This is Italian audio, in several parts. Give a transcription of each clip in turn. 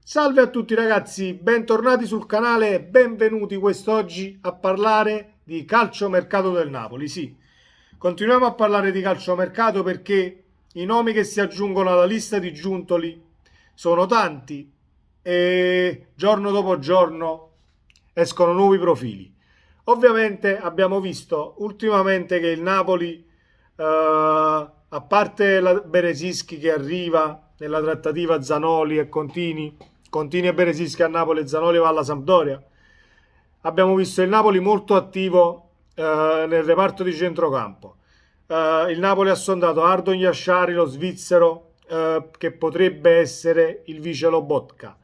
Salve a tutti ragazzi, bentornati sul canale e benvenuti quest'oggi a parlare di calciomercato del Napoli. Sì, continuiamo a parlare di calciomercato perché i nomi che si aggiungono alla lista di Giuntoli sono tanti e giorno dopo giorno escono nuovi profili. Ovviamente abbiamo visto ultimamente che il Napoli, a parte la Beresischi che arriva nella trattativa Zanoli e Contini e Beresischi a Napoli e Zanoli va alla Sampdoria, abbiamo visto il Napoli molto attivo nel reparto di centrocampo. Il Napoli ha sondato Ardon Yashari, lo svizzero, che potrebbe essere il vice Lobotka.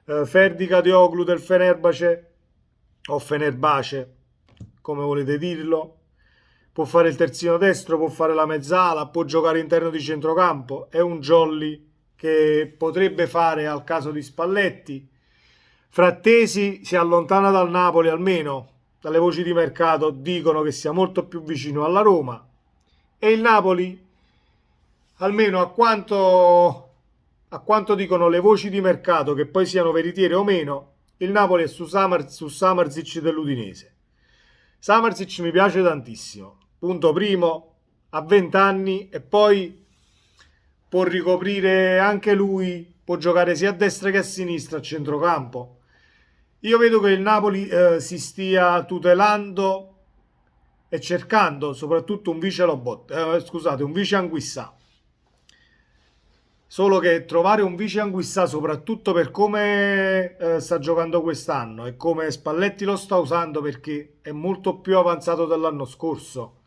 Ferdi Kadioglu del Fenerbahce o Fenerbahce, come volete dirlo. Può fare il terzino destro, può fare la mezzala, può giocare interno di centrocampo. È un jolly che potrebbe fare al caso di Spalletti. Frattesi si allontana dal Napoli, almeno dalle voci di mercato dicono che sia molto più vicino alla Roma. E il Napoli, almeno a quanto dicono le voci di mercato, che poi siano veritiere o meno, il Napoli è su Samardzic dell'Udinese. Samardzic mi piace tantissimo. Punto primo, ha 20 anni e poi può ricoprire anche lui, può giocare sia a destra che a sinistra a centrocampo. Io vedo che il Napoli si stia tutelando e cercando soprattutto un vice Lobot, scusate, un vice Anguissà. Solo che trovare un vice Anguissà, soprattutto per come sta giocando quest'anno e come Spalletti lo sta usando perché è molto più avanzato dell'anno scorso,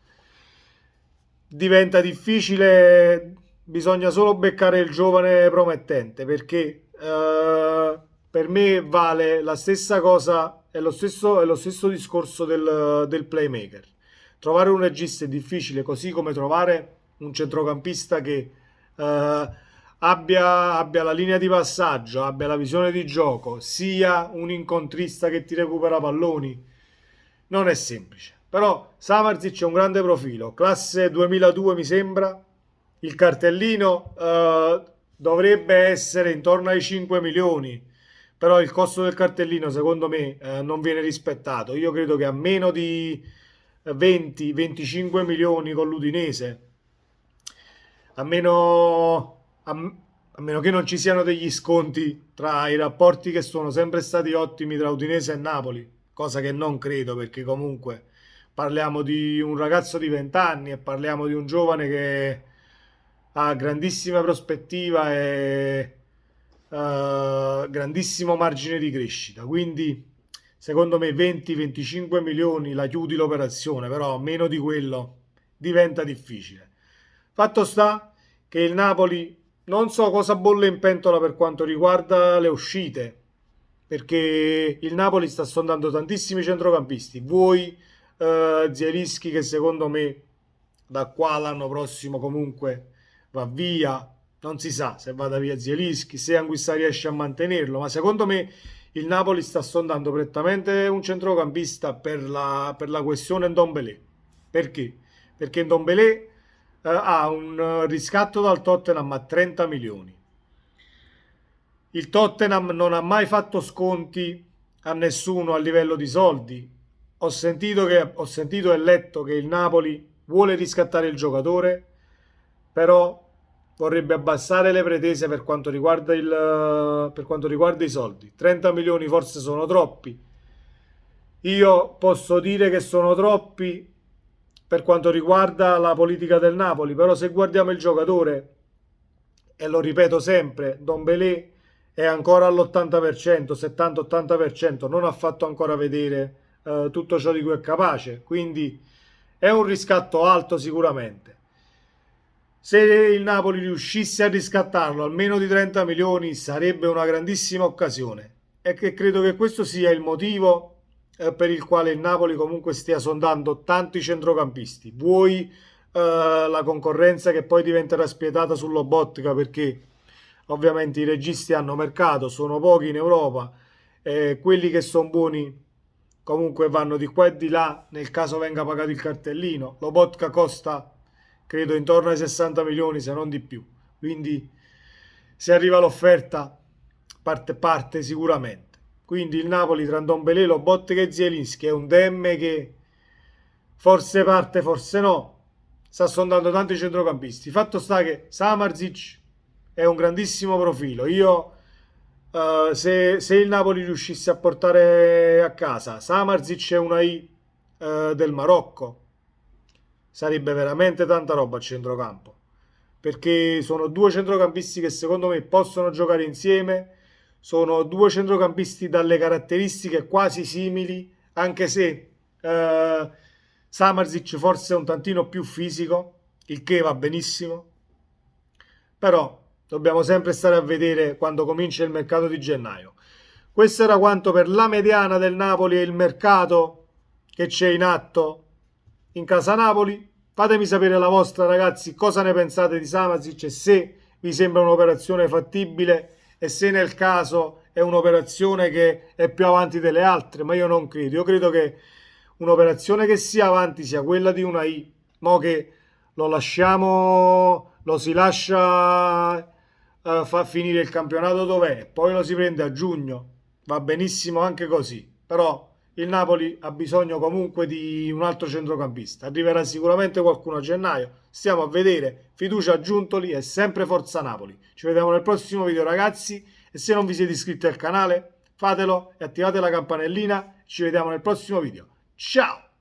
diventa difficile. Bisogna solo beccare il giovane promettente perché per me vale la stessa cosa, è lo stesso discorso del playmaker. Trovare un regista è difficile, così come trovare un centrocampista che abbia la linea di passaggio, abbia la visione di gioco, sia un incontrista che ti recupera palloni. Non è semplice. Però Samardzic è un grande profilo, classe 2002 mi sembra. Il cartellino dovrebbe essere intorno ai 5 milioni, però il costo del cartellino secondo me non viene rispettato. Io credo che a meno di 20-25 milioni con l'Udinese, a meno, a meno che non ci siano degli sconti tra i rapporti che sono sempre stati ottimi tra Udinese e Napoli, cosa che non credo perché comunque parliamo di un ragazzo di 20 anni e parliamo di un giovane che ha grandissima prospettiva e grandissimo margine di crescita. Quindi secondo me 20-25 milioni la chiudi l'operazione, però meno di quello diventa difficile. Fatto sta che il Napoli non so cosa bolle in pentola per quanto riguarda le uscite, perché il Napoli sta sondando tantissimi centrocampisti. Vuoi Zielinski che secondo me da qua l'anno prossimo comunque va via, non si sa se vada via Zielinski, se Anguissa riesce a mantenerlo, ma secondo me il Napoli sta sondando prettamente un centrocampista per la questione Ndombele. Perché? Perché Ndombele ha un riscatto dal Tottenham a 30 milioni. Il Tottenham non ha mai fatto sconti a nessuno a livello di soldi. Ho sentito e letto che il Napoli vuole riscattare il giocatore, però vorrebbe abbassare le pretese per quanto riguarda i soldi. 30 milioni forse sono troppi. Io posso dire che sono troppi per quanto riguarda la politica del Napoli, però se guardiamo il giocatore, e lo ripeto sempre, Dombelé è ancora all'80%, 70-80%, non ha fatto ancora vedere tutto ciò di cui è capace, quindi è un riscatto alto sicuramente. Se il Napoli riuscisse a riscattarlo almeno di 30 milioni sarebbe una grandissima occasione e che credo che questo sia il motivo per il quale il Napoli comunque stia sondando tanti centrocampisti. Vuoi la concorrenza che poi diventerà spietata sull'Obotka perché ovviamente i registi hanno mercato, sono pochi in Europa, quelli che sono buoni comunque vanno di qua e di là nel caso venga pagato il cartellino. Lobotka costa credo intorno ai 60 milioni se non di più, quindi se arriva l'offerta parte sicuramente. Quindi il Napoli tra Ndombele, Lobotka e Zielinski è un DM che forse parte, forse no. Sta sondando tanti centrocampisti. Fatto sta che Samardzic è un grandissimo profilo. Se il Napoli riuscisse a portare a casa Samardzic e Unai del Marocco, sarebbe veramente tanta roba a centrocampo. Perché sono due centrocampisti che secondo me possono giocare insieme. Sono due centrocampisti dalle caratteristiche quasi simili, anche se Samardzic forse è un tantino più fisico, il che va benissimo. Però dobbiamo sempre stare a vedere quando comincia il mercato di gennaio. Questo era quanto per la mediana del Napoli e il mercato che c'è in atto in casa Napoli. Fatemi sapere la vostra, ragazzi, cosa ne pensate di Samardzic e se vi sembra un'operazione fattibile e se nel caso è un'operazione che è più avanti delle altre, ma io non credo. Io credo che un'operazione che sia avanti sia quella di Unai, mo che lo si lascia fa finire il campionato dov'è, poi lo si prende a giugno, va benissimo anche così, però il Napoli ha bisogno comunque di un altro centrocampista, arriverà sicuramente qualcuno a gennaio, stiamo a vedere, fiducia a Giuntoli e sempre Forza Napoli. Ci vediamo nel prossimo video, ragazzi, e se non vi siete iscritti al canale fatelo e attivate la campanellina, ci vediamo nel prossimo video, ciao!